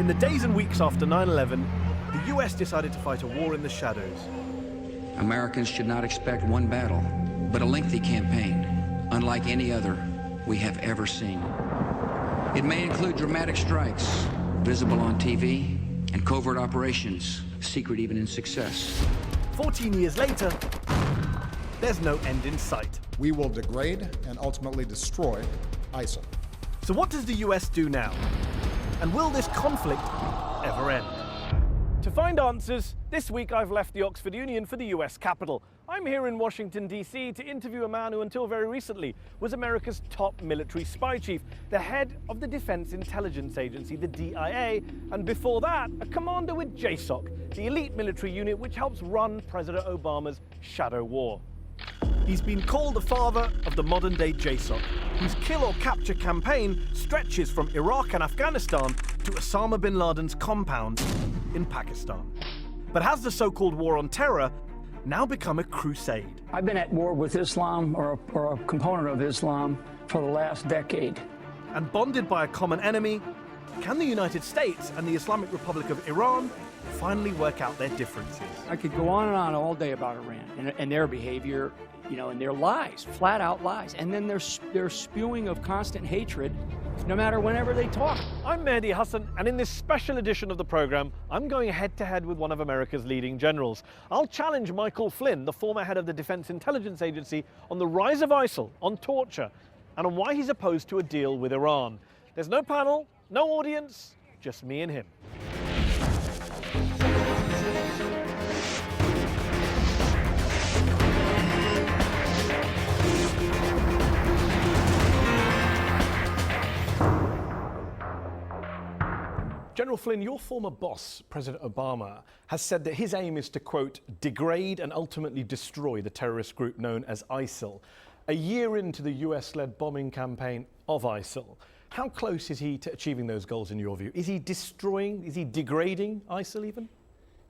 In the days and weeks after 9/11, the US decided to fight a war in the shadows. Americans should not expect one battle, but a lengthy campaign, unlike any other we have ever seen. It may include dramatic strikes, visible on TV, and covert operations, secret even in success. 14 years later, there's no end in sight. We will degrade and ultimately destroy ISIL. So what does the US do now? And will this conflict ever end? To find answers, this week I've left the Oxford Union for the US Capitol. I'm here in Washington, D.C. to interview a man who until very recently was America's top military spy chief, the head of the Defense Intelligence Agency, the DIA, and before that, a commander with J-SOC, the elite military unit which helps run President Obama's shadow war. He's been called the father of the modern-day J-SOC, whose kill or capture campaign stretches from Iraq and Afghanistan to Osama Bin Laden's compound in Pakistan. But has the so-called war on terror now become a crusade? I've been at war with Islam or a component of Islam for the last decade. And bonded by a common enemy, can the United States and the Islamic Republic of Iran finally work out their differences? I could go on and on all day about Iran and their behavior, and their lies, flat out lies. And then their spewing of constant hatred, no matter whenever they talk. I'm Mehdi Hasan, and in this special edition of the program, I'm going head-to-head with one of America's leading generals. I'll challenge Michael Flynn, the former head of the Defense Intelligence Agency, on the rise of ISIL, on torture, and on why he's opposed to a deal with Iran. There's no panel, no audience, just me and him. General Flynn, your former boss, President Obama, has said that his aim is to, quote, degrade and ultimately destroy the terrorist group known as ISIL. A year into the US-led bombing campaign of ISIL, how close is he to achieving those goals in your view? Is he degrading ISIL even?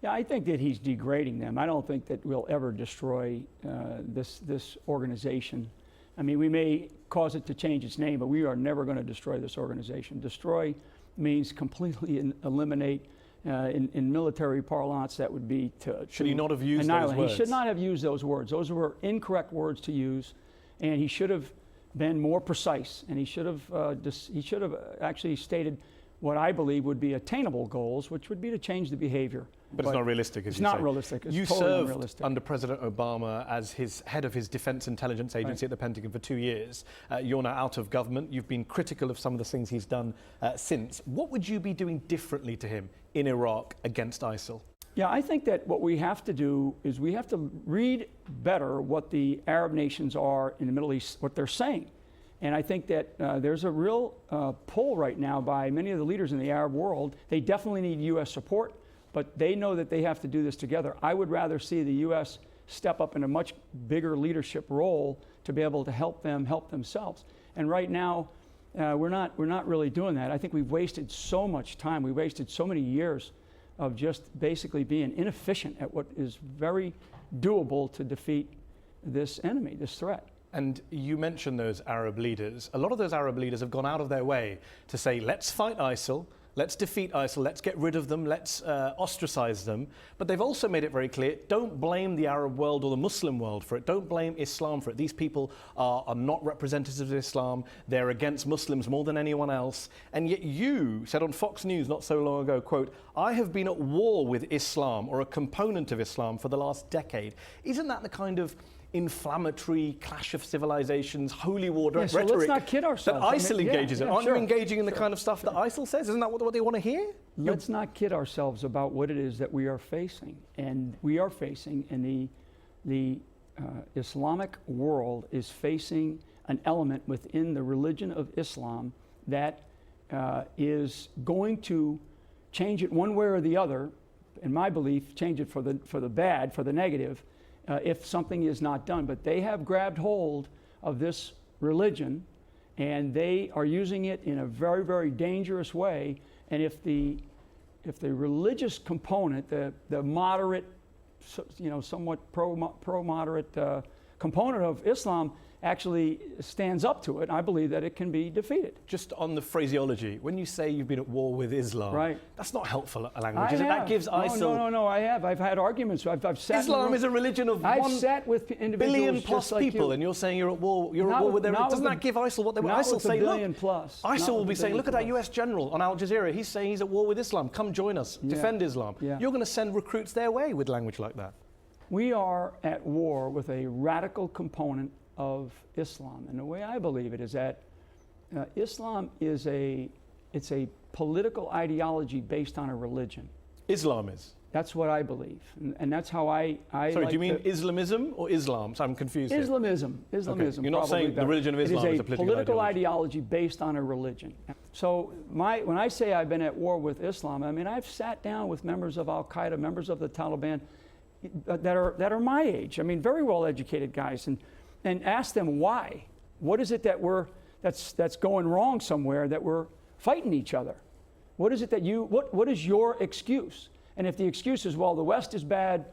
Yeah, I think that he's degrading them. I don't think that we'll ever destroy this organization. I mean, we may cause it to change its name, but we are never going to destroy this organization. Destroy means completely eliminate. In military parlance, that would be to should he not have used those words? He should not have used those words. Those were incorrect words to use, and he should have been more precise. And he should have actually stated what I believe would be attainable goals, which would be to change the behavior. But it's not realistic, as you say. It's not realistic. It's you totally served unrealistic. under President Obama as his head of his Defense Intelligence Agency at the Pentagon for 2 years. You're now out of government. You've been critical of some of the things he's done since. What would you be doing differently to him in Iraq against ISIL? Yeah, I think that what we have to do is we have to read better what the Arab nations are in the Middle East, what they're saying. And I think that there's a real pull right now by many of the leaders in the Arab world. They definitely need U.S. support, but they know that they have to do this together. I would rather see the U.S. step up in a much bigger leadership role to be able to help them help themselves. And right now, we're not really doing that. I think we've wasted so much time. We wasted so many years of just basically being inefficient at what is very doable to defeat this enemy, this threat. And you mentioned those Arab leaders. A lot of those Arab leaders have gone out of their way to say, let's fight ISIL, let's defeat ISIL, let's get rid of them, let's ostracize them. But they've also made it very clear, don't blame the Arab world or the Muslim world for it. Don't blame Islam for it. These people are not representatives of Islam. They're against Muslims more than anyone else. And yet you said on Fox News not so long ago, quote, I have been at war with Islam or a component of Islam for the last decade. Isn't that the kind of inflammatory clash of civilizations, holy war rhetoric so let's not kid ourselves. that ISIL engages in? Aren't you engaging in the kind of stuff that Sure. ISIL says? Isn't that what they want to hear? Let's not kid ourselves about what it is that we are facing. And we are facing, and the Islamic world is facing an element within the religion of Islam that is going to change it one way or the other, in my belief, change it for the bad, for the negative, if something is not done. But they have grabbed hold of this religion, and they are using it in a very, very dangerous way. And if the religious component, the moderate, somewhat pro-moderate component of Islam actually stands up to it, I believe that it can be defeated. Just on the phraseology, when you say you've been at war with Islam, right, that's not helpful language, is it? That gives ISIL... No, I have. I've had arguments. I've sat Islam is a religion of I've sat with individuals billion plus like people, you. And you're saying you're at war with them. Doesn't that give ISIL what they want? ISIL say, look, ISIL will be saying, look at that US general on Al Jazeera. He's saying he's at war with Islam. Come join us. Defend Islam. You're going to send recruits their way with language like that. We are at war with a radical component of Islam. And the way I believe it is that Islam is it's a political ideology based on a religion. Islam is? That's what I believe. And that's how I Sorry, like do you mean Islamism or Islam? So I'm confused here. Islamism. Okay. You're not saying the religion of Islam is a political ideology based on a religion. So when I say I've been at war with Islam, I mean I've sat down with members of Al Qaeda, members of the Taliban that are my age. I mean very well educated guys, and ask them why. What is it that's going wrong somewhere that we're fighting each other? What is it that what is your excuse? And if the excuse is, well, the West is bad,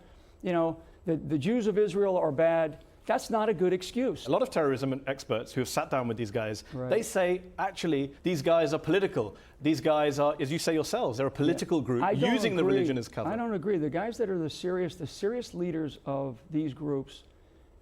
the Jews of Israel are bad, that's not a good excuse. A lot of terrorism experts who have sat down with these guys, they say, actually, these guys are political. These guys are, as you say yourselves, they're a political group using the religion as cover. I don't agree. The guys that are the serious leaders of these groups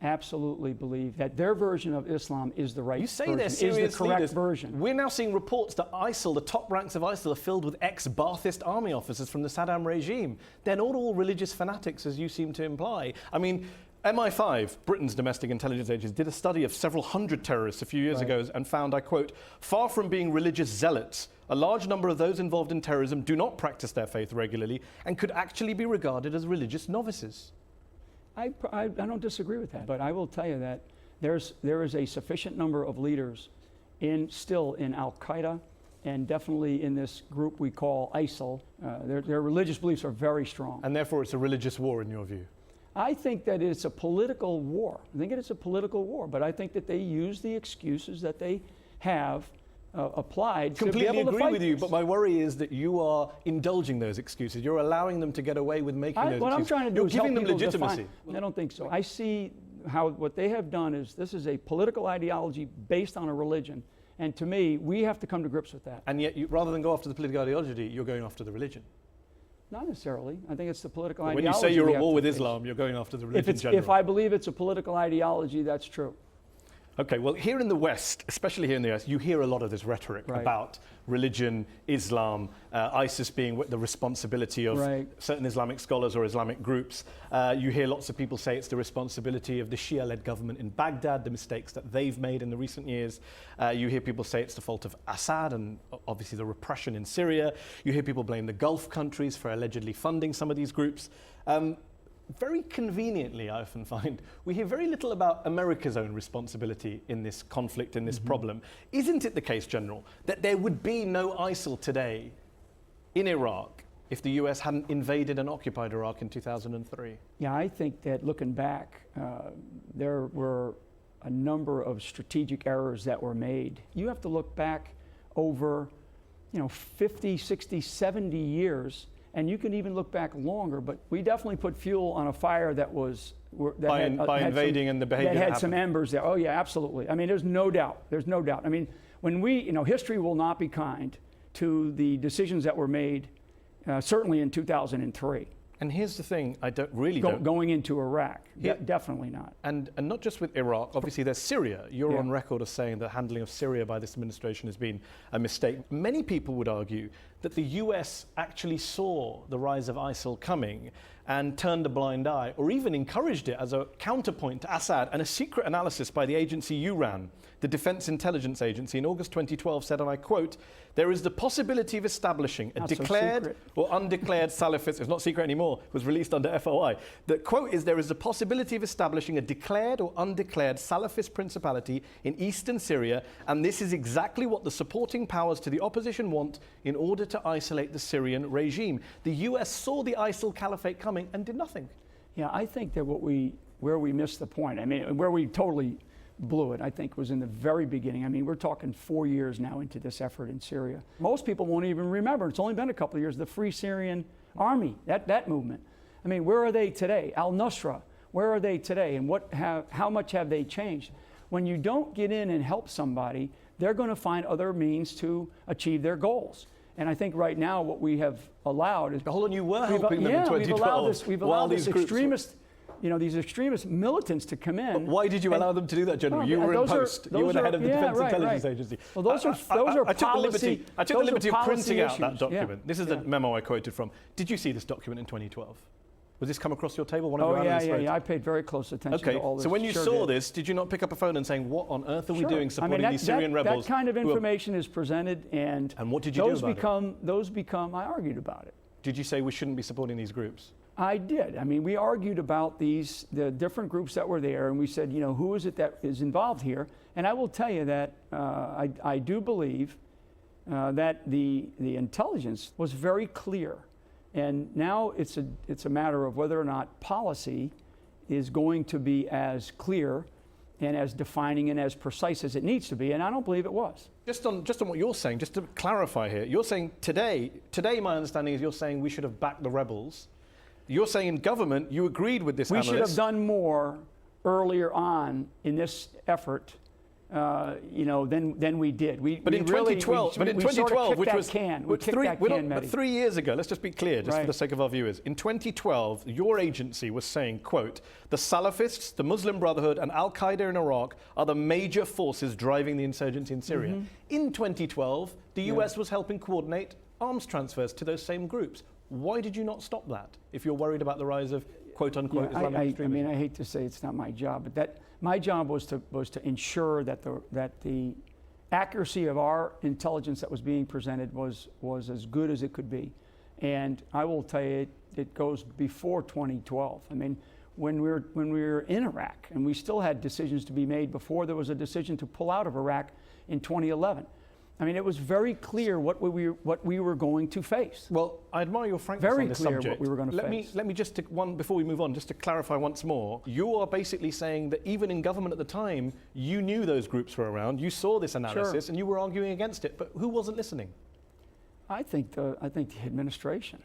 absolutely believe that their version of Islam is the right version, they're serious is the correct leaders. version. We're now seeing reports that ISIL, the top ranks of ISIL, are filled with ex-Ba'athist army officers from the Saddam regime. They're not all religious fanatics, as you seem to imply. I mean, MI5, Britain's domestic intelligence agency, did a study of several hundred terrorists a few years ago and found, I quote, far from being religious zealots, a large number of those involved in terrorism do not practice their faith regularly and could actually be regarded as religious novices. I don't disagree with that, but I will tell you that there is a sufficient number of leaders still in Al Qaeda and definitely in this group we call ISIL. Their religious beliefs are very strong. And therefore it's a religious war in your view? I think that it's a political war. I think it's a political war, but I think that they use the excuses that they have applied to be able to fight. Completely agree with you, but my worry is that you are indulging those excuses. You're allowing them to get away with making those excuses. What I'm trying to do is giving help them people legitimacy. I don't think so. I see what they have done is this is a political ideology based on a religion. And to me, we have to come to grips with that. And yet, rather than go after the political ideology, you're going after the religion. Not necessarily. I think it's the political ideology. When you say you're at war with Islam, you're going after the religion in general. If I believe it's a political ideology, that's true. Okay, well, here in the West, especially here in the US, you hear a lot of this rhetoric about religion, Islam, ISIS being the responsibility of certain Islamic scholars or Islamic groups. You hear lots of people say it's the responsibility of the Shia-led government in Baghdad, the mistakes that they've made in the recent years. You hear people say it's the fault of Assad and obviously the repression in Syria. You hear people blame the Gulf countries for allegedly funding some of these groups. Very conveniently, I often find, we hear very little about America's own responsibility in this conflict, in this problem. Isn't it the case, General, that there would be no ISIL today in Iraq if the US hadn't invaded and occupied Iraq in 2003? Yeah, I think that looking back, there were a number of strategic errors that were made. You have to look back over 50, 60, 70 years. And you can even look back longer, but we definitely put fuel on a fire that was by invading and the behavior that had some embers there. Oh yeah, absolutely. I mean, there's no doubt. There's no doubt. I mean, when history will not be kind to the decisions that were made, certainly in 2003. And here's the thing, going into Iraq, definitely not. And not just with Iraq, obviously there's Syria. You're on record as saying the handling of Syria by this administration has been a mistake. Many people would argue that the US actually saw the rise of ISIL coming and turned a blind eye, or even encouraged it as a counterpoint to Assad. And a secret analysis by the agency you ran, the Defense Intelligence Agency, in August 2012 said, and I quote, there is the possibility of establishing a declared or undeclared Salafist, it's not secret anymore, it was released under FOI. The quote is, there is the possibility of establishing a declared or undeclared Salafist principality in eastern Syria, and this is exactly what the supporting powers to the opposition want in order to isolate the Syrian regime. The US saw the ISIL caliphate coming and did nothing. Yeah, I think that where we missed the point, I mean, where we totally blew it, I think, was in the very beginning. I mean, we're talking 4 years now into this effort in Syria. Most people won't even remember. It's only been a couple of years. The Free Syrian Army, that movement. I mean, where are they today? Al-Nusra, where are they today? And how much have they changed? when you don't get in and help somebody, they're going to find other means to achieve their goals. And I think right now what we have allowed is... Hold on, you were helping them in 2012. We've allowed this extremist, these extremist militants to come in. But why did you allow them to do that, General? You were in post. You were the head of the Defense Intelligence Agency. Well, those are policy. I took the liberty of printing out that document. Yeah. This is the memo I quoted from. Did you see this document in 2012? Was this come across your table? Yeah. I paid very close attention to all this. So when you saw this, did you not pick up a phone and saying, what on earth are we doing supporting these Syrian rebels? That kind of information is presented, and what did you do about it? Those become, I argued about it. Did you say we shouldn't be supporting these groups? I did. I mean, we argued about the different groups that were there, and we said, who is it that is involved here? And I will tell you that I do believe that the intelligence was very clear. And now it's a matter of whether or not policy is going to be as clear and as defining and as precise as it needs to be, and I don't believe it was. Just on what you're saying, just to clarify here, you're saying today my understanding is you're saying we should have backed the rebels. You're saying in government you agreed with this analyst. We should have done more earlier on in this effort than we did. But in 2012, which was 3 years ago, let's just be clear, just for the sake of our viewers. In 2012, your agency was saying, quote, the Salafists, the Muslim Brotherhood, and Al-Qaeda in Iraq are the major forces driving the insurgency in Syria. Mm-hmm. In 2012, the US was helping coordinate arms transfers to those same groups. Why did you not stop that if you're worried about the rise of quote-unquote Islamic extremism? I mean, I hate to say it's not my job, but my job was to ensure that the accuracy of our intelligence that was being presented was as good as it could be. And I will tell you, it goes before 2012. I mean, when we were in Iraq, and we still had decisions to be made before there was a decision to pull out of Iraq in 2011. I mean, it was very clear what we were going to face. Well, I admire your frankness on this subject. Very clear what we were going to face. Let me just before we move on, just to clarify once more. You are basically saying that even in government at the time, you knew those groups were around. You saw this analysis, and you were arguing against it. But who wasn't listening? I think the administration.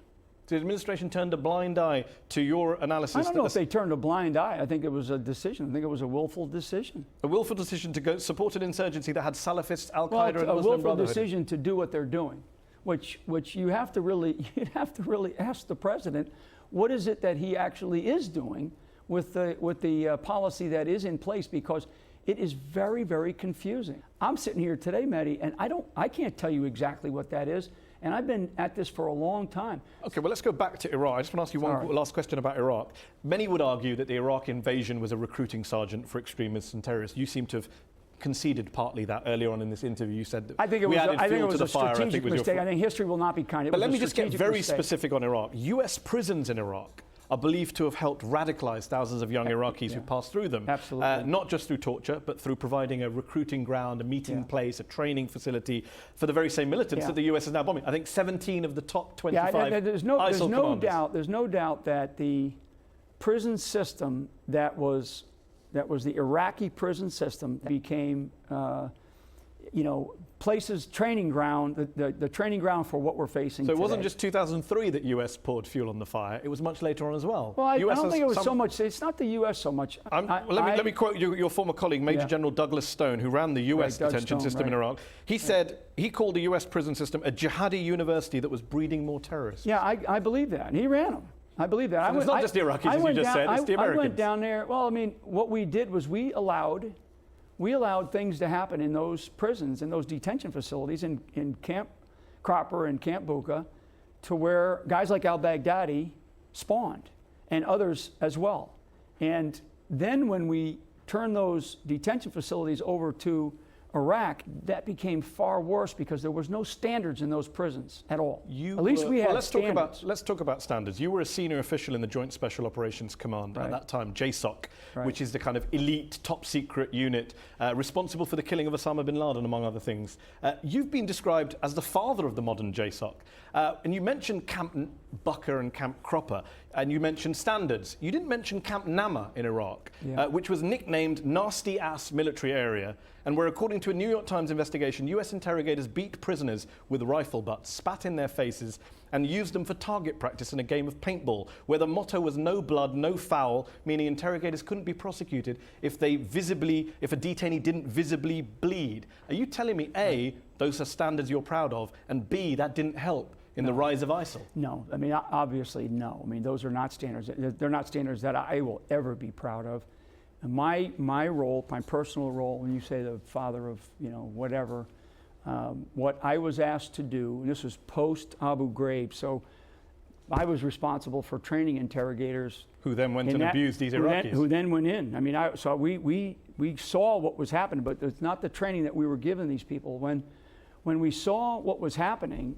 The administration turned a blind eye to your analysis. I don't know if they turned a blind eye. I think it was a decision. I think it was a willful decision. A willful decision to go support an insurgency that had Salafists, Al-Qaeda, and Muslim Brotherhood. A willful decision to do what they're doing, which you'd have to really ask the president, what is it that he actually is doing with the policy that is in place, because it is very, very confusing. I'm sitting here today, Mehdi, and I can't tell you exactly what that is. And I've been at this for a long time. Okay, well, let's go back to Iraq. I just want to ask you one last question about Iraq. Many would argue that the Iraq invasion was a recruiting sergeant for extremists and terrorists. You seem to have conceded partly that earlier on in this interview. You said that I think it was a strategic mistake. I think history will not be kind. But let me just get very specific on Iraq. US prisons in Iraq are believed to have helped radicalize thousands of young Iraqis who passed through them. Absolutely. Not just through torture, but through providing a recruiting ground, a meeting place, a training facility for the very same militants that the US is now bombing. I think 17 of the top 25 there's no doubt that the prison system that was the Iraqi prison system became places, training ground, the training ground for what we're facing today. So it wasn't just 2003 that US poured fuel on the fire, it was much later on as well. Well, I don't think it was so much, it's not the US so much. Let me quote your former colleague, Major General Douglas Stone, who ran the US detention system in Iraq. He said, he called the US prison system a jihadi university that was breeding more terrorists. Yeah, I believe that, and he ran them. I believe that. So it's not just the Iraqis, as you just said, it's the Americans. I went down there, well, I mean, what we did was we allowed things to happen in those prisons, in those detention facilities, in Camp Cropper and Camp Bucca, to where guys like al-Baghdadi spawned, and others as well. And then when we turned those detention facilities over to Iraq, that became far worse because there was no standards in those prisons at all. At least we had standards. Let's talk about standards. You were a senior official in the Joint Special Operations Command at that time, J-SOC, which is the kind of elite, top secret unit responsible for the killing of Osama Bin Laden, among other things. You've been described as the father of the modern J-SOC. And you mentioned Camp Bucca and Camp Cropper, and you mentioned standards. You didn't mention Camp Nama in Iraq, which was nicknamed Nasty Ass Military Area. and where, according to a New York Times investigation, US interrogators beat prisoners with rifle butts, spat in their faces, and used them for target practice in a game of paintball, where the motto was no blood, no foul, meaning interrogators couldn't be prosecuted if a detainee didn't visibly bleed. Are you telling me, A, those are standards you're proud of, and B, that didn't help in the rise of ISIL? No, I mean, obviously, no. I mean, those are not standards. They're not standards that I will ever be proud of. And my role, my personal role, when you say the father of, whatever, what I was asked to do, and this was post Abu Ghraib, so I was responsible for training interrogators. Who then went and abused these Iraqis. Who then went in. I mean, so we saw what was happening, but it's not the training that we were giving these people. When we saw what was happening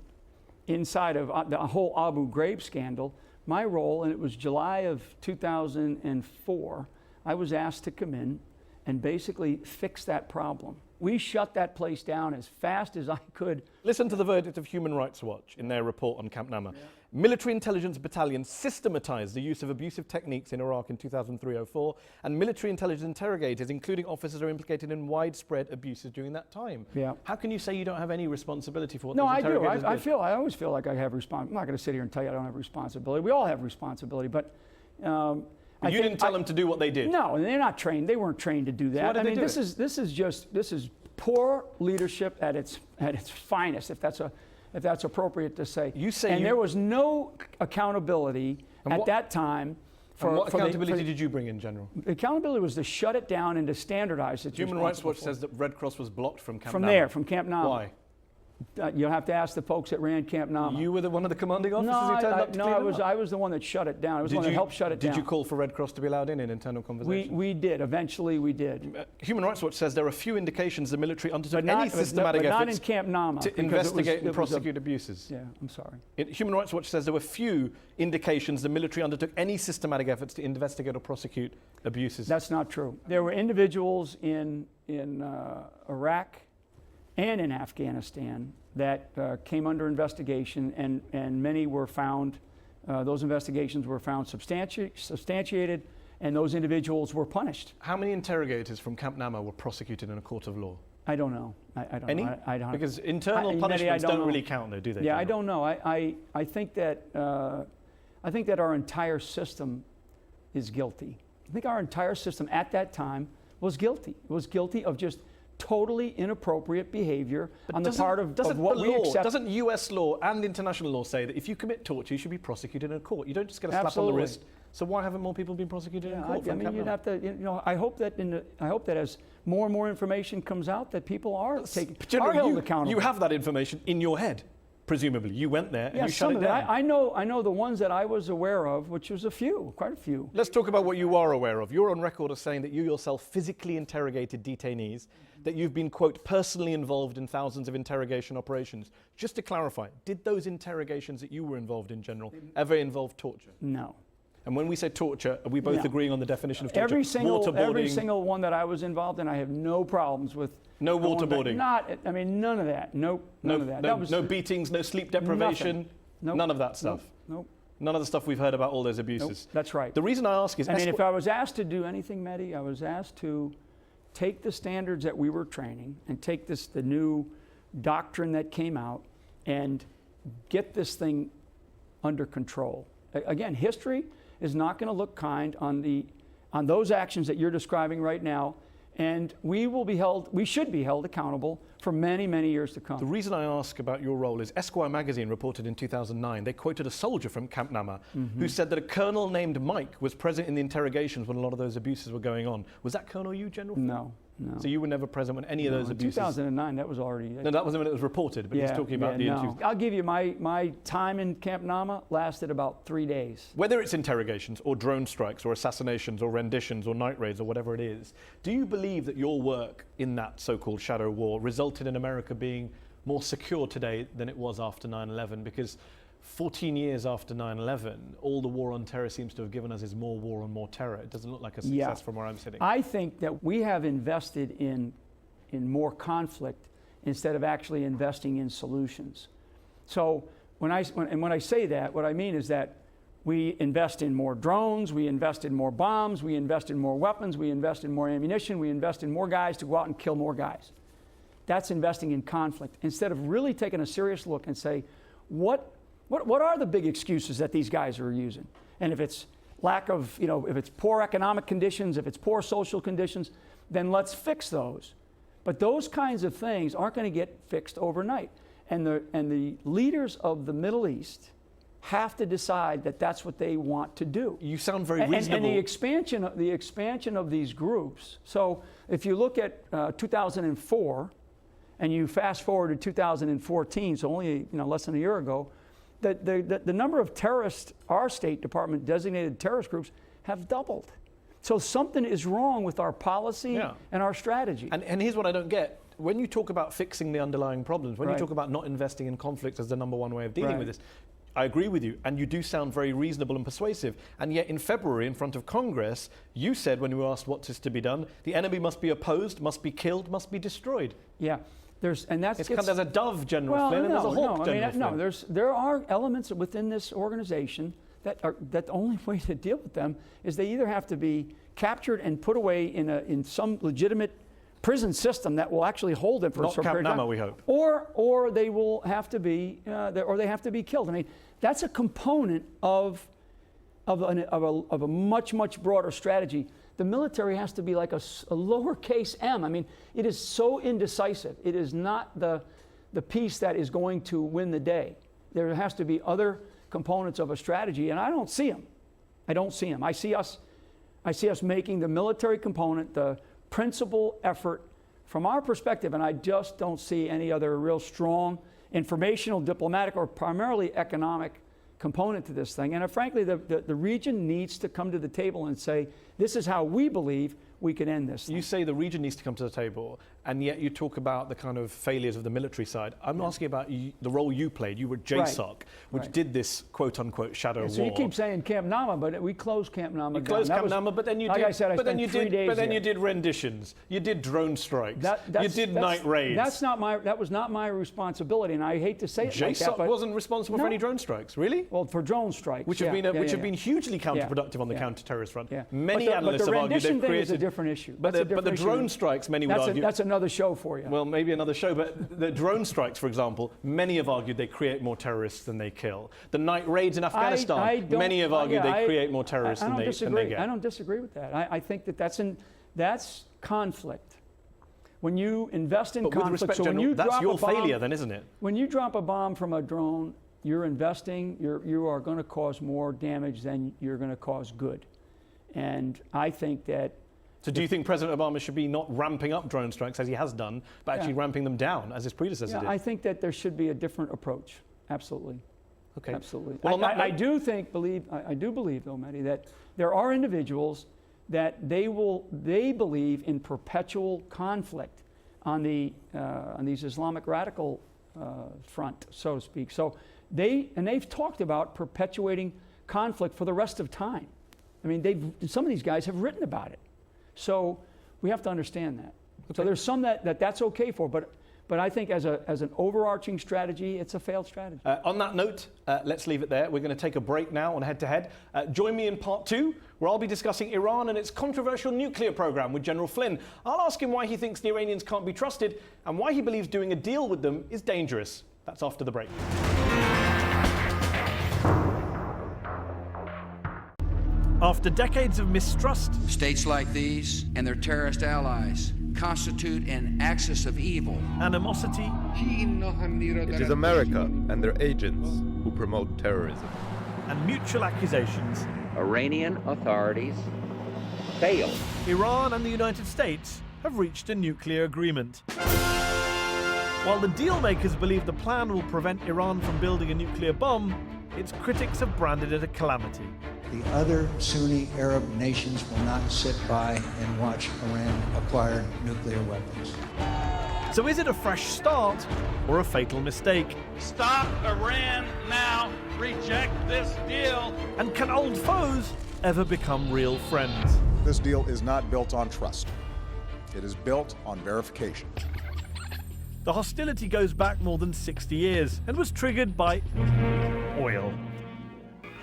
inside of the whole Abu Ghraib scandal, my role, and it was July of 2004, I was asked to come in and basically fix that problem. We shut that place down as fast as I could. Listen to the verdict of Human Rights Watch in their report on Camp Nama. Yeah. Military intelligence battalions systematized the use of abusive techniques in Iraq in 2003-04, and military intelligence interrogators, including officers, are implicated in widespread abuses during that time. Yeah. How can you say you don't have any responsibility for what those interrogators did? No, I do. I always feel like I have responsibility. I'm not going to sit here and tell you I don't have responsibility. We all have responsibility, but you didn't tell them to do what they did. No, and they're not trained. They weren't trained to do that. So why did they do it? This is poor leadership at its finest, if that's appropriate to say. There was no accountability at that time. What accountability did you bring in, General? The accountability was to shut it down and to standardize it. Human Rights Watch says that Red Cross was blocked from Camp Nama. From Camp Nama. Why? You'll have to ask the folks that ran Camp Nama. You were one of the commanding officers who turned up to clean them up? I was the one that shut it down. I was the one that helped shut it down. Did you call for Red Cross to be allowed in internal conversations? We did. Eventually, we did. Human Rights Watch says there are few indications the military undertook any systematic efforts not in Camp Nama, to investigate and prosecute abuses. Yeah, I'm sorry. Human Rights Watch says there were few indications the military undertook any systematic efforts to investigate or prosecute abuses. That's not true. There were individuals in Iraq and in Afghanistan that came under investigation, and many were found, those investigations were found substantiated, and those individuals were punished. How many interrogators from Camp Nama were prosecuted in a court of law? I don't know. I don't know. Any? I don't. Because internal punishments don't really count, though, do they? Yeah, I don't know. I think that our entire system is guilty. I think our entire system at that time was guilty. It was guilty of just totally inappropriate behavior on the part of what we accept. Doesn't US law and international law say that if you commit torture, you should be prosecuted in a court? You don't just get a slap on the wrist. So why haven't more people been prosecuted in court? I mean, you'd have to. I hope that as more and more information comes out, that people are held accountable. You have that information in your head, presumably. You went there and you shut it down. I know the ones that I was aware of, which was quite a few. Let's talk about what you are aware of. You're on record as saying that you yourself physically interrogated detainees, that you've been, quote, personally involved in thousands of interrogation operations. Just to clarify, did those interrogations that you were involved in, General, ever involve torture? No. And when we say torture, are we both agreeing on the definition of torture? Every single one that I was involved in, I have no problems with. No waterboarding? None of that. Nope, none of that. No beatings, no sleep deprivation? Nope. None of that stuff? Nope. None of the stuff we've heard about all those abuses? Nope. That's right. The reason I ask is... if I was asked to do anything, Mehdi, I was asked to take the standards that we were training and take the new doctrine that came out and get this thing under control. Again, history is not going to look kind on those actions that you're describing right now, and we should be held accountable for many, many years to come. The reason I ask about your role is Esquire magazine reported in 2009, they quoted a soldier from Camp Nama who said that a colonel named Mike was present in the interrogations when a lot of those abuses were going on. Was that Colonel you, General? No. So you were never present when any of those abuses? In 2009, that was already... No, that wasn't when it was reported, but he's talking about the issues. I'll give you my time in Camp Nama lasted about 3 days. Whether it's interrogations or drone strikes or assassinations or renditions or night raids or whatever it is, do you believe that your work in that so-called shadow war resulted in America being more secure today than it was after 9/11? Because 14 years after 9/11, all the war on terror seems to have given us is more war and more terror. It doesn't look like a success from where I'm sitting. I think that we have invested in more conflict instead of actually investing in solutions. So when I say that, what I mean is that We invest in more drones, we invest in more bombs, we invest in more weapons, we invest in more ammunition, we invest in more guys to go out and kill more guys. That's investing in conflict. Instead of really taking a serious look and say, what are the big excuses that these guys are using? And if it's lack of, if it's poor economic conditions, if it's poor social conditions, then let's fix those. But those kinds of things aren't going to get fixed overnight. And the leaders of the Middle East have to decide that that's what they want to do. You sound very reasonable. And the expansion of these groups. So if you look at 2004, and you fast forward to 2014, so only less than a year ago, the number of terrorists, our State Department designated terrorist groups, have doubled. So something is wrong with our policy and our strategy. And here's what I don't get. When you talk about fixing the underlying problems, when you talk about not investing in conflict as the number one way of dealing with this, I agree with you, and you do sound very reasonable and persuasive. And yet in February, in front of Congress, you said, when you were asked what is to be done, the enemy must be opposed, must be killed, must be destroyed. Yeah. There's a dove, General Flynn, and there's a hawk, General Flynn. No, there are elements within this organization that the only way to deal with them is they either have to be captured and put away in some legitimate prison system that will actually hold them for a short period of time. Not Camp Nama, we hope. Or they will have to be, or they have to be killed. I mean, that's a component of a much broader strategy. The military has to be like a lowercase m. I mean, it is so indecisive. It is not the piece that is going to win the day. There has to be other components of a strategy, and I don't see them. I see us making the military component the principal effort from our perspective, and I just don't see any other real strong informational, diplomatic, or primarily economic component to this thing. And frankly, the region needs to come to the table and say, this is how we believe we can end this thing. You say the region needs to come to the table, and yet you talk about the kind of failures of the military side. I'm asking about the role you played. You were J-SOC, which did this quote-unquote shadow war. So you keep saying Camp Nama, but we closed Camp Nama. You closed Camp Nama, but then you like did. I said, I spent 3 days But then there. you did renditions. You did drone strikes. You did night raids. That was not my responsibility, and I hate to say it like that. J-SOC wasn't responsible for any drone strikes, really? Well, for drone strikes, which have been hugely counterproductive on the counter-terrorist front. Yeah. Many analysts have argued they've created a different issue. But the drone strikes, many would argue. That's another show for you. Well, maybe another show, but the drone strikes, for example, many have argued they create more terrorists than they kill. The night raids in Afghanistan, many have argued they create more terrorists than they get. I don't disagree with that. I think that's conflict. When you invest in conflict, with respect, General, that's your failure then, isn't it? When you drop a bomb from a drone, you're investing, you are going to cause more damage than you're going to cause good. And I think that... So do you think President Obama should be not ramping up drone strikes, as he has done, but actually ramping them down, as his predecessor did? I think that there should be a different approach. Absolutely. Okay. Absolutely. Well, I do believe, though, Mehdi, that there are individuals that they believe in perpetual conflict on these Islamic radical front, so to speak. So they've talked about perpetuating conflict for the rest of time. I mean, some of these guys have written about it. So we have to understand that. Okay. So there's some that's okay for, but I think as an overarching strategy, it's a failed strategy. On that note, let's leave it there. We're going to take a break now on Head to Head. Join me in part 2, where I'll be discussing Iran and its controversial nuclear program with General Flynn. I'll ask him why he thinks the Iranians can't be trusted and why he believes doing a deal with them is dangerous. That's after the break. After decades of mistrust, states like these and their terrorist allies constitute an axis of evil. Animosity. It is America and their agents who promote terrorism. And mutual accusations. Iranian authorities failed. Iran and the United States have reached a nuclear agreement. While the deal makers believe the plan will prevent Iran from building a nuclear bomb, its critics have branded it a calamity. The other Sunni Arab nations will not sit by and watch Iran acquire nuclear weapons. So is it a fresh start or a fatal mistake? Stop Iran now. Reject this deal. And can old foes ever become real friends? This deal is not built on trust. It is built on verification. The hostility goes back more than 60 years and was triggered by oil.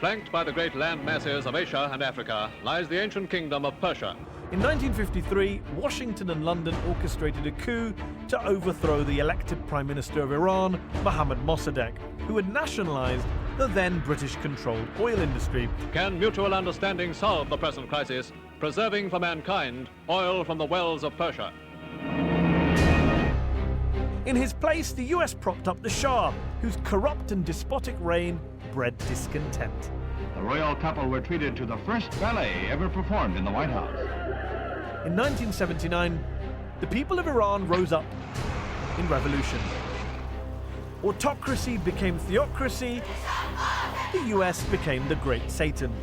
Flanked by the great land masses of Asia and Africa lies the ancient kingdom of Persia. In 1953, Washington and London orchestrated a coup to overthrow the elected Prime Minister of Iran, Mohammad Mossadegh, who had nationalized the then British-controlled oil industry. Can mutual understanding solve the present crisis, preserving for mankind oil from the wells of Persia? In his place, the US propped up the Shah, whose corrupt and despotic reign bred discontent. The royal couple were treated to the first ballet ever performed in the White House. In 1979, the people of Iran rose up in revolution. Autocracy became theocracy. The US became the Great Satan.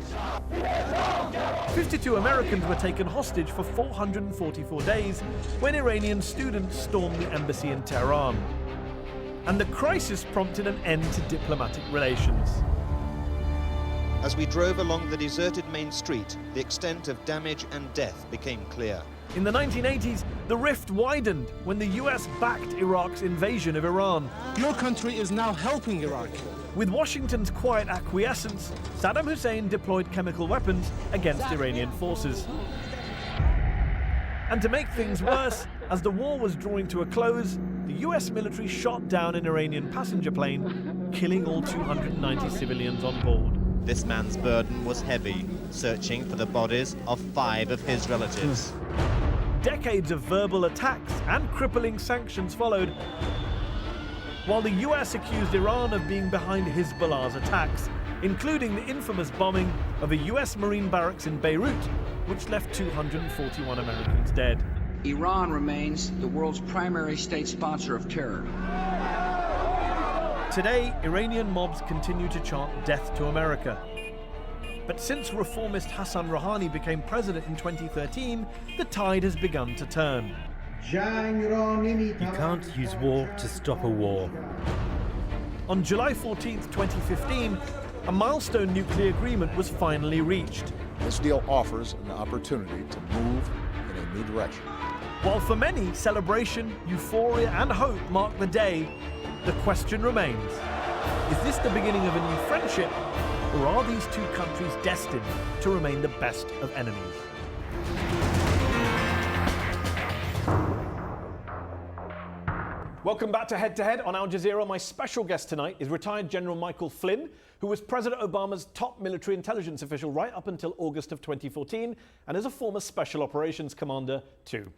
52 Americans were taken hostage for 444 days when Iranian students stormed the embassy in Tehran. And the crisis prompted an end to diplomatic relations. As we drove along the deserted main street, the extent of damage and death became clear. In the 1980s, the rift widened when the US backed Iraq's invasion of Iran. Your country is now helping Iraq. With Washington's quiet acquiescence, Saddam Hussein deployed chemical weapons against Iranian forces. And to make things worse, as the war was drawing to a close, the US military shot down an Iranian passenger plane, killing all 290 civilians on board. This man's burden was heavy, searching for the bodies of 5 of his relatives. Decades of verbal attacks and crippling sanctions followed, while the US accused Iran of being behind Hezbollah's attacks, including the infamous bombing of a US Marine barracks in Beirut, which left 241 Americans dead. Iran remains the world's primary state sponsor of terror. Today, Iranian mobs continue to chant death to America. But since reformist Hassan Rouhani became president in 2013, the tide has begun to turn. You can't use war to stop a war. On July 14th, 2015, a milestone nuclear agreement was finally reached. This deal offers an opportunity to move in a new direction. While for many, celebration, euphoria, and hope mark the day, the question remains, is this the beginning of a new friendship, or are these two countries destined to remain the best of enemies? Welcome back to Head on Al Jazeera. My special guest tonight is retired General Michael Flynn, who was President Obama's top military intelligence official right up until August of 2014, and is a former Special Operations Commander too.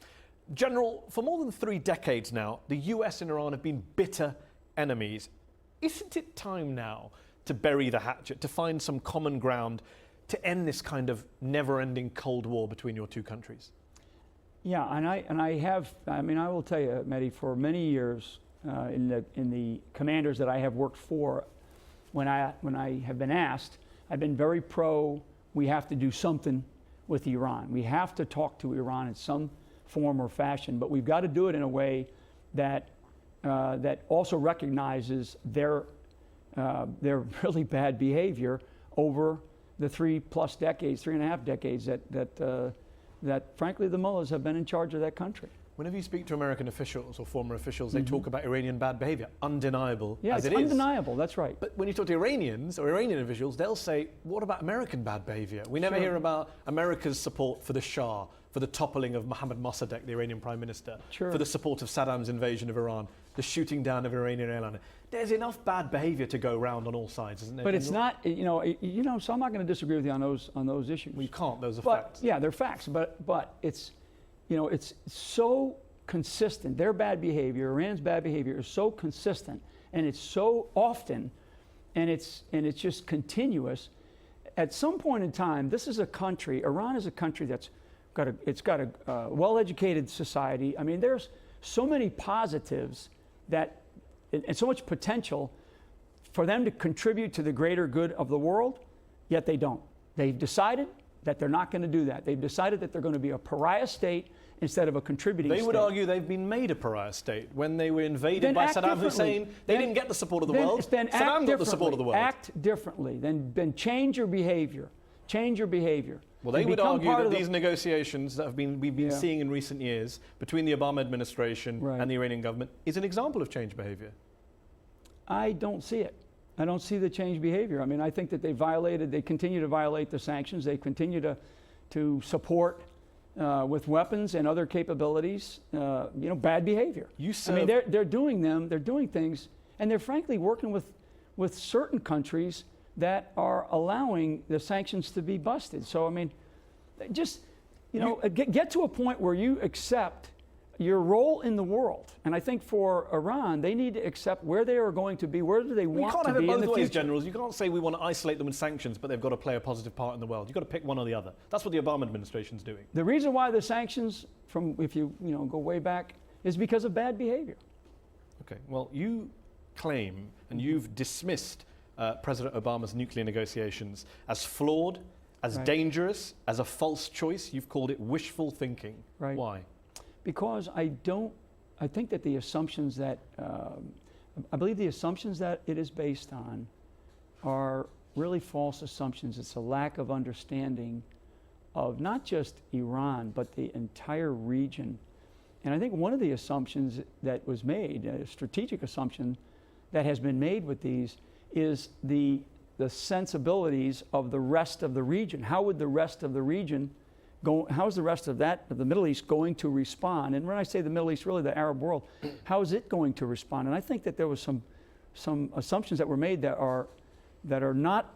General, for more than 3 decades now, the US and Iran have been bitter enemies. Isn't it time now to bury the hatchet, to find some common ground, to end this kind of never-ending Cold War between your two countries? Yeah, and I will tell you, Mehdi, for many years in the commanders that I have worked for, when I have been asked, I've been very pro, we have to do something with Iran. We have to talk to Iran in some form or fashion, but we've got to do it in a way that also recognizes their really bad behavior over the 3.5 decades that frankly the mullahs have been in charge of that country. Whenever you speak to American officials or former officials, they talk about Iranian bad behavior, undeniable as it is. Yeah, it's undeniable, that's right. But when you talk to Iranians or Iranian officials, they'll say, what about American bad behavior? We never hear about America's support for the Shah, for the toppling of Mohammad Mossadegh, the Iranian Prime Minister, for the support of Saddam's invasion of Iran, the shooting down of Iranian airliner. There's enough bad behavior to go around on all sides, isn't there? But it's not, so I'm not going to disagree with you on those issues. Well, you can't, those are facts. Yeah, they're facts, but it's, it's so consistent. Their bad behavior, Iran's bad behavior is so consistent, and it's so often, and it's just continuous. At some point in time, this is a country, Iran is a country that's got a well-educated society. I mean, there's so many positives and so much potential for them to contribute to the greater good of the world, yet they don't. They've decided that they're not going to do that. They've decided that they're going to be a pariah state instead of a contributing state. They would argue they've been made a pariah state. When they were invaded by Saddam Hussein, they didn't get the support of the world. Saddam got the support of the world. Act differently. Then change your behavior. Change your behavior. Well, they would argue that these negotiations that we've been seeing in recent years between the Obama administration and the Iranian government is an example of changed behavior. I don't see it. I don't see the changed behavior. I mean, I think that they continue to violate the sanctions. They continue to support with weapons and other capabilities, bad behavior. I mean, they're doing things, and they're frankly working with certain countries that are allowing the sanctions to be busted. So, I mean, just, get to a point where you accept your role in the world. And I think for Iran, they need to accept where they are going to be, where do they want to be in the future. You can't have it both ways, generals. You can't say we want to isolate them with sanctions, but they've got to play a positive part in the world. You've got to pick one or the other. That's what the Obama administration's doing. The reason why the sanctions, if you go way back, is because of bad behavior. Okay, well, you claim, and you've dismissed President Obama's nuclear negotiations as flawed, as dangerous, as a false choice. You've called it wishful thinking. Right. Why? Because I think that the assumptions that, I believe the assumptions that it is based on are really false assumptions. It's a lack of understanding of not just Iran, but the entire region. And I think one of the assumptions that was made, a strategic assumption that has been made with these, is the sensibilities of the rest of the region. How would the rest of the region how is the rest of the Middle East going to respond? And when I say the Middle East, really the Arab world, how is it going to respond? And I think that there was some assumptions that were made that are not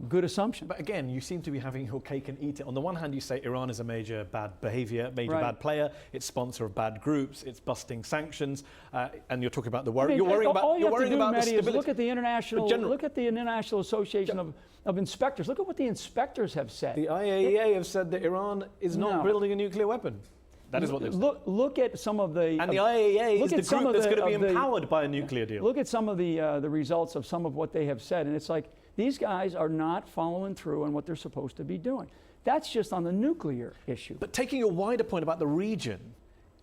good assumptions. But again, you seem to be having your cake and eat it. On the one hand, you say Iran is a major bad behavior, bad player. It's sponsor of bad groups. It's busting sanctions, and you're talking about the worry. You're worrying about the stability. Look at the international association of inspectors. Look at what the inspectors have said. The IAEA have said that Iran is not building a nuclear weapon. That is what they've said. Look at some of the... And the IAEA is the group that's going to be empowered by a nuclear deal. Look at some of the results of some of what they have said, and it's like, these guys are not following through on what they're supposed to be doing. That's just on the nuclear issue. But taking a wider point about the region,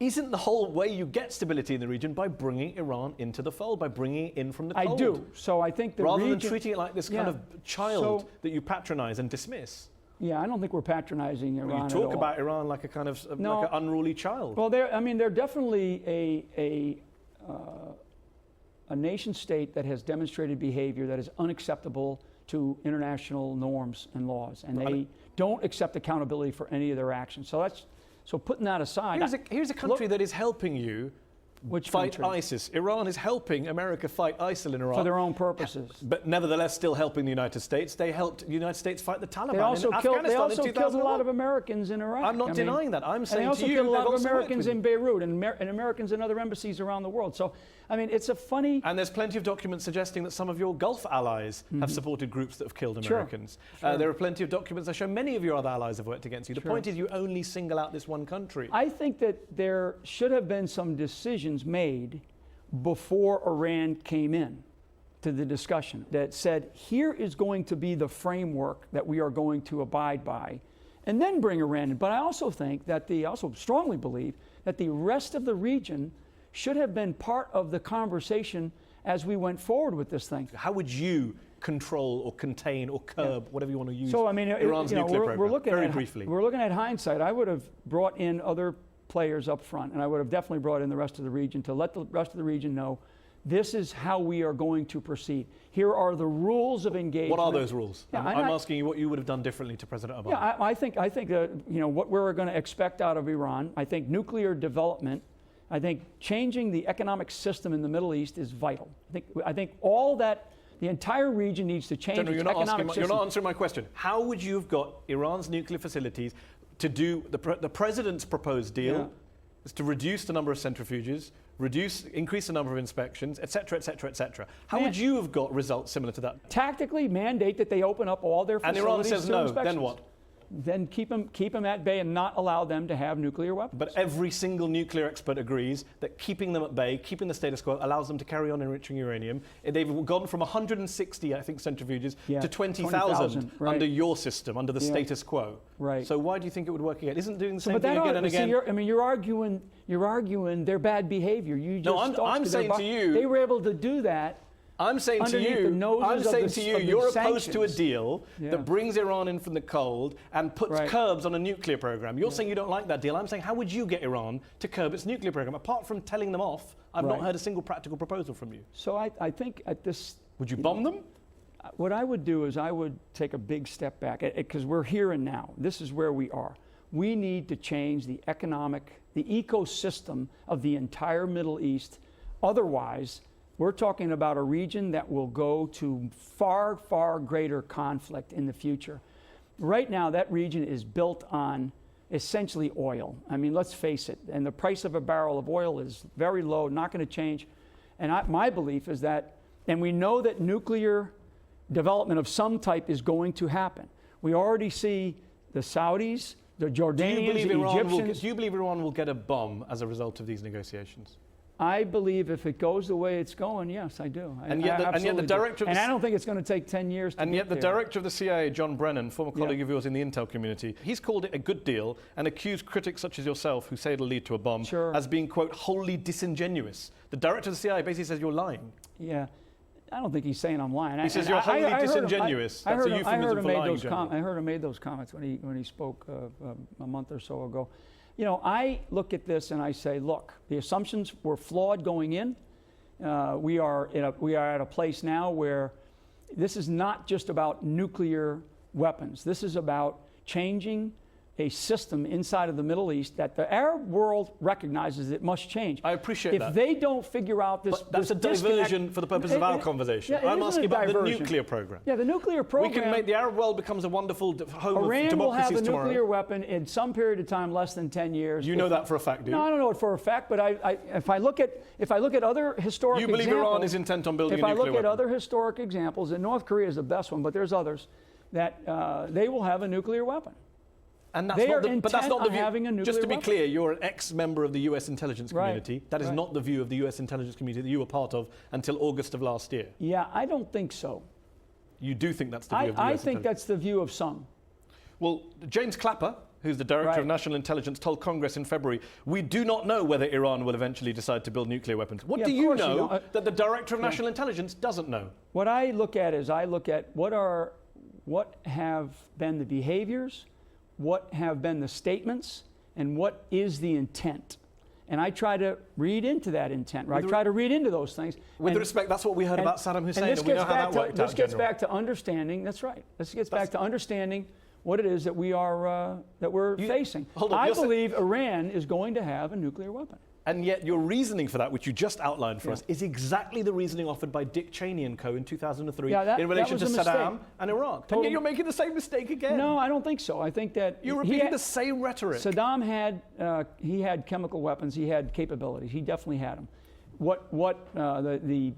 isn't the whole way you get stability in the region by bringing Iran into the fold, by bringing it in from the cold? I do. So I think the Rather region, than treating it like this kind of child that you patronize and dismiss. Yeah, I don't think we're patronizing Iran at all. You talk about Iran like a kind of like an unruly child. Well, they're definitely a nation state that has demonstrated behavior that is unacceptable to international norms and laws, and they don't accept accountability for any of their actions. So putting that aside, here's a country that is helping you fight country? ISIS. Iran is helping America fight ISIL in Iraq. For their own purposes. But nevertheless still helping the United States. They helped the United States fight the Taliban in Afghanistan. They also killed a lot of Americans in Iraq. I'm not denying that. I'm saying to you, they also killed a lot of Americans in Beirut and Americans in other embassies around the world. So, I mean, it's a funny... And there's plenty of documents suggesting that some of your Gulf allies have supported groups that have killed Americans. Sure. There are plenty of documents that show many of your other allies have worked against you. The point is you only single out this one country. I think that there should have been some decisions made before Iran came in to the discussion that said, here is going to be the framework that we are going to abide by, and then bring Iran in. But I also think that also strongly believe that the rest of the region should have been part of the conversation as we went forward with this thing. How would you control or contain or curb, whatever you want to use, so, I mean, Iran's nuclear program? We're looking at hindsight. I would have brought in other players up front, and I would have definitely brought in the rest of the region to let the rest of the region know this is how we are going to proceed. Here are the rules of engagement. What are those rules? Yeah, I'm asking you what you would have done differently to President Obama. Yeah, I think what we're going to expect out of Iran. I think nuclear development. I think changing the economic system in the Middle East is vital. I think all that. The entire region needs to change its economic system. You're not answering my question. How would you have got Iran's nuclear facilities to do the president's proposed deal is to reduce the number of centrifuges, increase the number of inspections, etc., etc., etc. How would you have got results similar to that? Tactically mandate that they open up all their facilities. And Iran says no, then what? Then keep them at bay and not allow them to have nuclear weapons. But every single nuclear expert agrees that keeping them at bay, keeping the status quo, allows them to carry on enriching uranium. They've gone from 160, I think, centrifuges to 20,000 under your system, under the status quo. Right. So why do you think it would work again? Isn't doing the same thing again and again? You're arguing their bad behavior. I'm saying to you, they were able to do that. I'm saying to you, you're opposed to a deal that brings Iran in from the cold and puts curbs on a nuclear program. You're saying you don't like that deal. I'm saying, how would you get Iran to curb its nuclear program? Apart from telling them off, I've not heard a single practical proposal from you. So I think at this Would you bomb them? What I would do is I would take a big step back, because we're here and now. This is where we are. We need to change the ecosystem of the entire Middle East. Otherwise, we're talking about a region that will go to far, far greater conflict in the future. Right now, that region is built on essentially oil. I mean, let's face it. And the price of a barrel of oil is very low, not going to change. And my belief is that, and we know that nuclear development of some type is going to happen. We already see the Saudis, the Jordanians, the Egyptians. Do you believe Iran will get a bomb as a result of these negotiations? I believe if it goes the way it's going, yes, I do. And yet the director, and I don't think it's going to take 10 years to And yet the there. director of the CIA, John Brennan, former colleague of yours in the intel community, he's called it a good deal and accused critics such as yourself, who say it'll lead to a bomb, as being, quote, wholly disingenuous. The director of the CIA basically says you're lying. Yeah. I don't think he's saying I'm lying. He says you're wholly disingenuous. That's a euphemism for lying. I heard him made those comments when he spoke a month or so ago. You know, I look at this and I say, look, the assumptions were flawed going in. We are at a place now where this is not just about nuclear weapons. This is about changing a system inside of the Middle East that the Arab world recognizes it must change. I appreciate that. If they don't figure out this, but that's a diversion for the purpose of our conversation. Yeah, I'm asking about the nuclear program. Yeah, the nuclear program. We can make the Arab world becomes a wonderful home Iran of democracies tomorrow. will have a nuclear weapon in some period of time, less than 10 years. You know that for a fact, do you? No, I don't know it for a fact, but if I look at other historic examples. You believe Iran is intent on building a nuclear weapon? If I look at other historic examples, and North Korea is the best one, but there's others, that they will have a nuclear weapon. And that's but that's not the view. Having a nuclear just to be weapon. clear, you're an ex-member of the U.S. intelligence community. Right. That is not the view of the U.S. intelligence community that you were part of until August of last year. Yeah, I don't think so. You do think that's the view of the U.S. I think that's the view of some. Well, James Clapper, who's the director of National Intelligence, told Congress in February, we do not know whether Iran will eventually decide to build nuclear weapons. What do you know that the director of National Intelligence doesn't know? What I look at is what have been the behaviors, what have been the statements, and what is the intent. And I try to read into that intent, right? I try to read into those things. With respect, that's what we heard about Saddam Hussein, and we know how that worked out. This gets back to understanding, that's right. This gets back to understanding what it is that we're facing. I believe Iran is going to have a nuclear weapon. And yet your reasoning for that, which you just outlined for us, is exactly the reasoning offered by Dick Cheney and co. in 2003 in relation to Saddam and Iraq. And yet you're making the same mistake again. No, I don't think so. I think that you're repeating the same rhetoric. Saddam had chemical weapons. He had capabilities. He definitely had them. The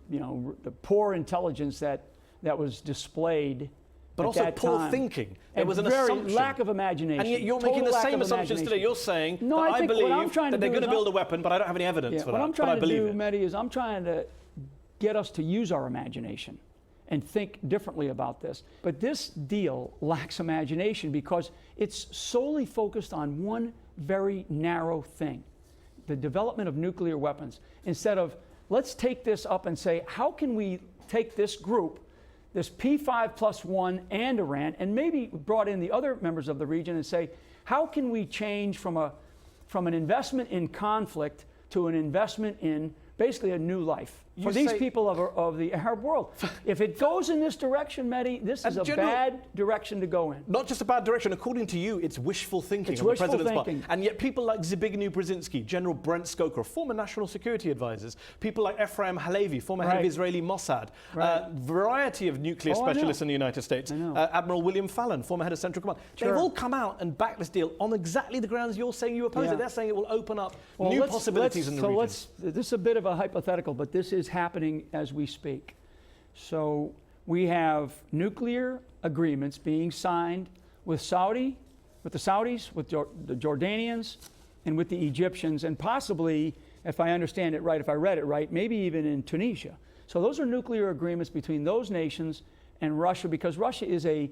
poor intelligence that was displayed. But also poor thinking. It was an assumption. Lack of imagination. And yet you're making the same assumptions today. You're saying that I believe that they're going to build a weapon, but I don't have any evidence for that. What I'm trying to do, Mehdi, is I'm trying to get us to use our imagination and think differently about this. But this deal lacks imagination because it's solely focused on one very narrow thing, the development of nuclear weapons. Instead of, let's take this up and say, how can we take this group, this P5+1 and Iran, and maybe brought in the other members of the region and say, how can we change from an investment in conflict to an investment in basically a new life for these people of the Arab world? If it goes in this direction, Mehdi, this is a bad direction to go in. Not just a bad direction. According to you, it's wishful thinking on the president's part. And yet people like Zbigniew Brzezinski, General Brent Stoker, former national security advisors, people like Ephraim Halevi, former head of Israeli Mossad, variety of nuclear specialists in the United States, Admiral William Fallon, former head of Central Command. They've all come out and backed this deal on exactly the grounds you're saying you oppose it. They're saying it will open up new possibilities in the region. This is a bit of a hypothetical, but this is happening as we speak. So we have nuclear agreements being signed with the Saudis, with the Jordanians, and with the Egyptians, and possibly, if I understand it right, if I read it right, maybe even in Tunisia. So those are nuclear agreements between those nations and Russia, because Russia is a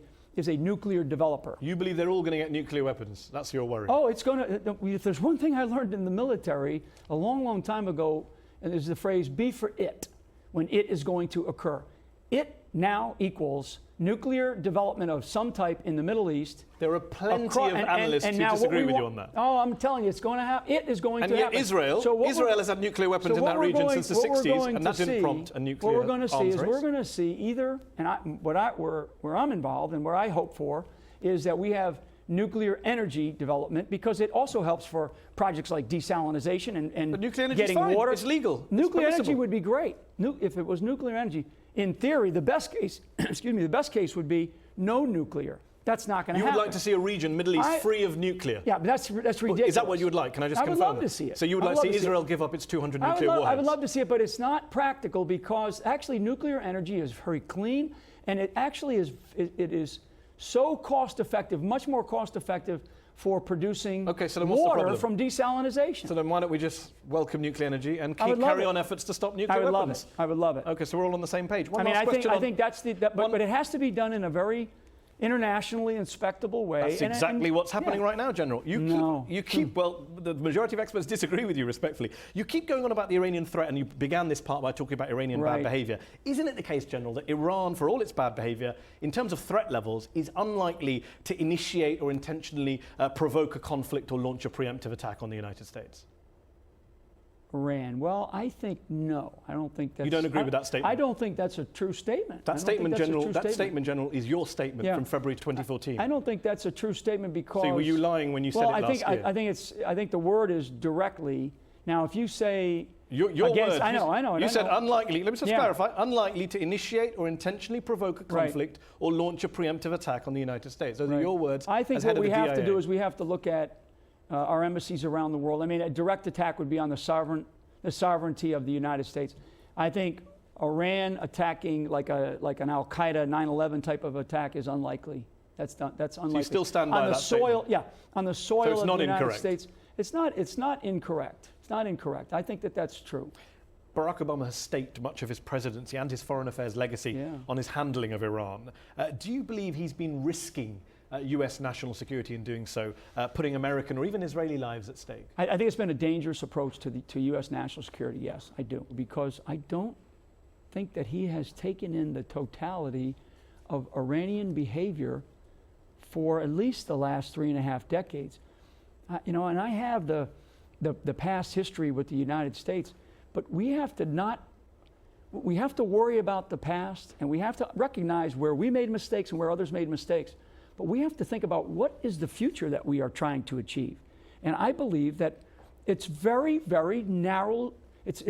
nuclear developer. You believe they're all going to get nuclear weapons? That's your worry? Oh, it's going to. If there's one thing I learned in the military a long, long time ago, and there's the phrase "be for it," when it is going to occur. It now equals nuclear development of some type in the Middle East. There are plenty of analysts who disagree with you on that. Oh, I'm telling you, it's going to happen. It is going to happen. And yet Israel has had nuclear weapons in that region since the 60s, and that didn't prompt a nuclear What we're going to see arms is race. we're going to see either, and where I'm involved and where I hope for, is that we have nuclear energy development, because it also helps for projects like desalinization and but nuclear energy getting is fine. water. It's legal. Nuclear it's energy would be great. If it was nuclear energy, in theory, the best case, the best case would be no nuclear. That's not going to happen. You would like to see a region, Middle East, free of nuclear? Yeah, but that's ridiculous. Is that what you would like? Can I just confirm? I would love to see it. So you would like to see Israel give up its 200 nuclear warheads? I would love to see it, but it's not practical, because actually nuclear energy is very clean, and it actually is. It is so cost effective, much more cost effective for producing water from desalinization. So then why don't we just welcome nuclear energy and carry on efforts to stop nuclear weapons? I would love it. Okay, so we're all on the same page. I think that's but it has to be done in a very internationally inspectable way. That's exactly what's happening right now, General. You keep, well, the majority of experts disagree with you, respectfully. You keep going on about the Iranian threat, and you began this part by talking about Iranian bad behavior. Isn't it the case, General, that Iran, for all its bad behavior, in terms of threat levels, is unlikely to initiate or intentionally provoke a conflict or launch a preemptive attack on the United States? Iran. Well, I think no. I don't think that's... You don't agree with that statement? I don't think that's a true statement. That statement, General, is your statement from February 2014. I don't think that's a true statement, because... So were you lying when you said it last year? I think the word is directly... Now, if you say... Your against, words. I know. You said unlikely. Let me just clarify. Unlikely to initiate or intentionally provoke a conflict or launch a preemptive attack on the United States. Those are your words. I think what we have to do is we have to look at our embassies around the world. I mean, a direct attack would be on the sovereignty of the United States. I think Iran attacking like an Al Qaeda 9/11 type of attack is unlikely. That's unlikely. So you still stand by that soil? statement? Yeah, on the soil of the United incorrect. States. It's not incorrect. It's not incorrect. I think that's true. Barack Obama has staked much of his presidency and his foreign affairs legacy on his handling of Iran. Do you believe he's been risking US national security in doing so, putting American or even Israeli lives at stake? I think it's been a dangerous approach to US national security, yes, I do, because I don't think that he has taken in the totality of Iranian behavior for at least the last 3.5 decades. And I have the past history with the United States, but we have to worry about the past, and we have to recognize where we made mistakes and where others made mistakes. But we have to think about what is the future that we are trying to achieve. And I believe that it's very, very narrow. It's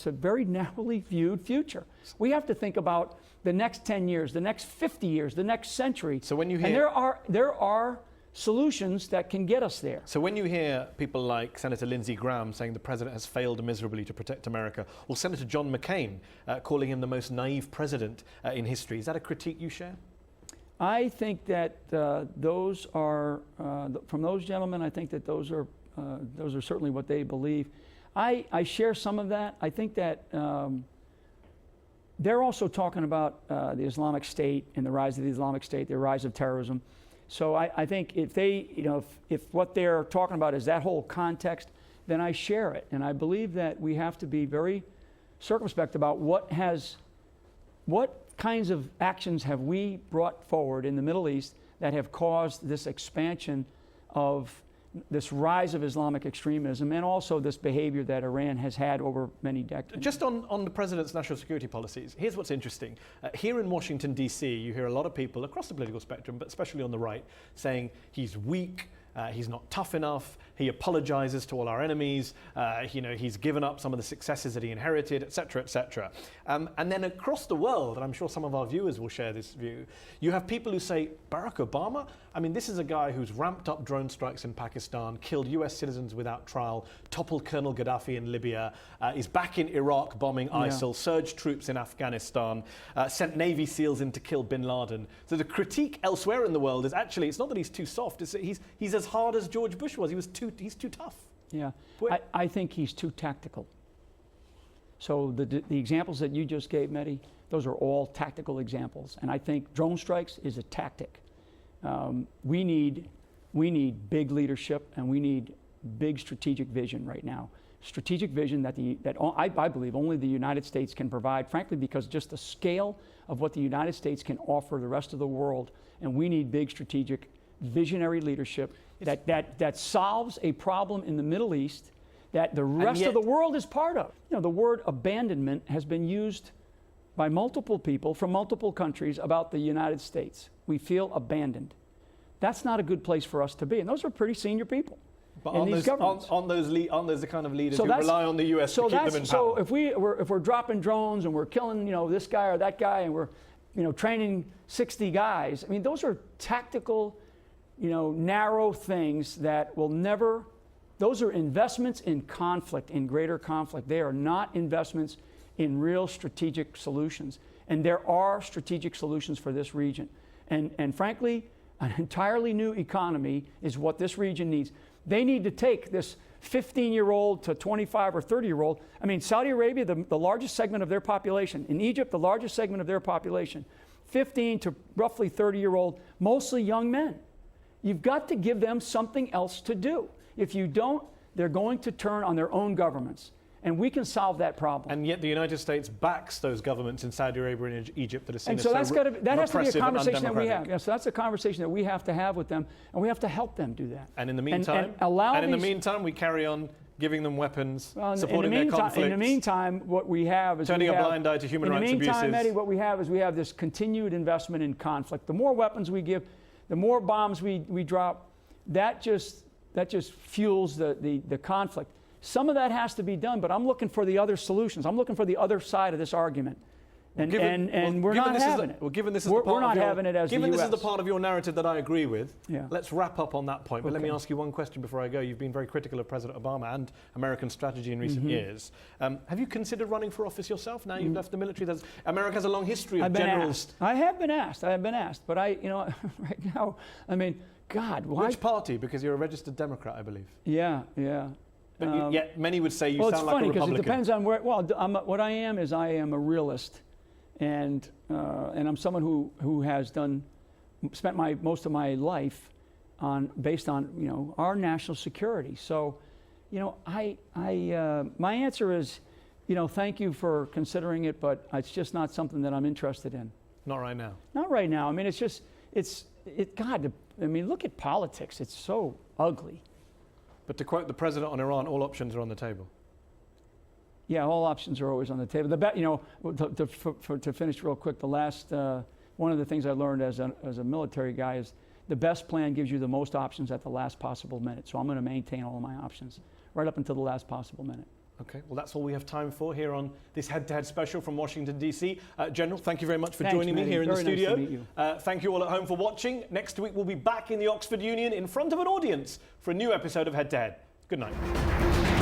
a very narrowly viewed future. We have to think about the next 10 years, the next 50 years, the next century. So when you hear, and there are solutions that can get us there. So when you hear people like Senator Lindsey Graham saying the president has failed miserably to protect America, or Senator John McCain calling him the most naive president in history, is that a critique you share? I think that those are, from those gentlemen, I think that those are certainly what they believe. I share some of that. I think that they're also talking about the Islamic State and the rise of the Islamic State, the rise of terrorism. So I think if they, if what they're talking about is that whole context, then I share it. And I believe that we have to be very circumspect about what kinds of actions have we brought forward in the Middle East that have caused this expansion of this rise of Islamic extremism, and also this behavior that Iran has had over many decades. Just on the president's national security policies, here's what's interesting. Here in Washington, D.C., you hear a lot of people across the political spectrum, but especially on the right, saying he's weak, he's not tough enough, he apologizes to all our enemies, he's given up some of the successes that he inherited, etc., etc. And then across the world, and I'm sure some of our viewers will share this view, you have people who say, Barack Obama? I mean, this is a guy who's ramped up drone strikes in Pakistan, killed US citizens without trial, toppled Colonel Gaddafi in Libya, is back in Iraq bombing ISIL, surged troops in Afghanistan, sent Navy SEALs in to kill Bin Laden. So the critique elsewhere in the world is actually, it's not that he's too soft, it's that he's as hard as George Bush was. He's too tough. Yeah, I think he's too tactical. So the examples that you just gave, Mehdi, those are all tactical examples. And I think drone strikes is a tactic. We need big leadership, and we need big strategic vision right now. strategic vision that I believe only the United States can provide, frankly, because just the scale of what the United States can offer the rest of the world, and we need big strategic visionary leadership that solves a problem in the Middle East that the rest of the world is part of. You know, the word abandonment has been used by multiple people from multiple countries about the United States. We feel abandoned. That's not a good place for us to be, and those are pretty senior people. But on those the kind of leaders who rely on the U.S. to keep them in power. So if we're dropping drones and we're killing, you know, this guy or that guy, and we're, you know, training 60 guys, I mean, those are tactical, you know, narrow things that will never. Those are investments in conflict, in greater conflict. They are not investments in real strategic solutions. And there are strategic solutions for this region. And frankly, an entirely new economy is what this region needs. They need to take this 15-year-old to 25 or 30-year-old. I mean, Saudi Arabia, the largest segment of their population. In Egypt, the largest segment of their population. 15 to roughly 30-year-old, mostly young men. You've got to give them something else to do. If you don't, they're going to turn on their own governments. And we can solve that problem. And yet the United States backs those governments in Saudi Arabia and Egypt that are seen as that has to be a conversation that we have. Yeah, so that's a conversation that we have to have with them, and we have to help them do that. And in the meantime, in the meantime, we carry on giving them weapons, supporting their conflicts. In the meantime, what we have is turning a blind eye to human rights abuses. In the meantime, Mehdi, what we have is we have this continued investment in conflict. The more weapons we give, the more bombs we drop, that just fuels the conflict. Some of that has to be done, but I'm looking for the other solutions. I'm looking for the other side of this argument. And we're not having it. Well, given this is we're not having it as the U.S. Given this is the part of your narrative that I agree with, yeah. Let's wrap up on that point. But let me ask you one question before I go. You've been very critical of President Obama and American strategy in recent years. Have you considered running for office yourself now you've left the military? America has a long history of generals. I have been asked. But right now, I mean, God, why? Which party? Because you're a registered Democrat, I believe. Yeah. But yet many would say you sound like a Republican. Well, it's funny because it depends on where. Well, what I am is I am a realist, and I'm someone who has spent most of my life based on our national security. So, my answer is, thank you for considering it, but it's just not something that I'm interested in. Not right now. Not right now. I mean, God. I mean, look at politics. It's so ugly. But to quote the president on Iran, all options are on the table. Yeah, all options are always on the table. To finish real quick, the last one of the things I learned as a military guy is the best plan gives you the most options at the last possible minute. So I'm going to maintain all of my options right up until the last possible minute. Okay, well, that's all we have time for here on this head-to-head special from Washington, D.C. General, thank you very much for joining me here in the studio. Nice to meet you. Thank you all at home for watching. Next week, we'll be back in the Oxford Union in front of an audience for a new episode of Head-to-Head. Good night.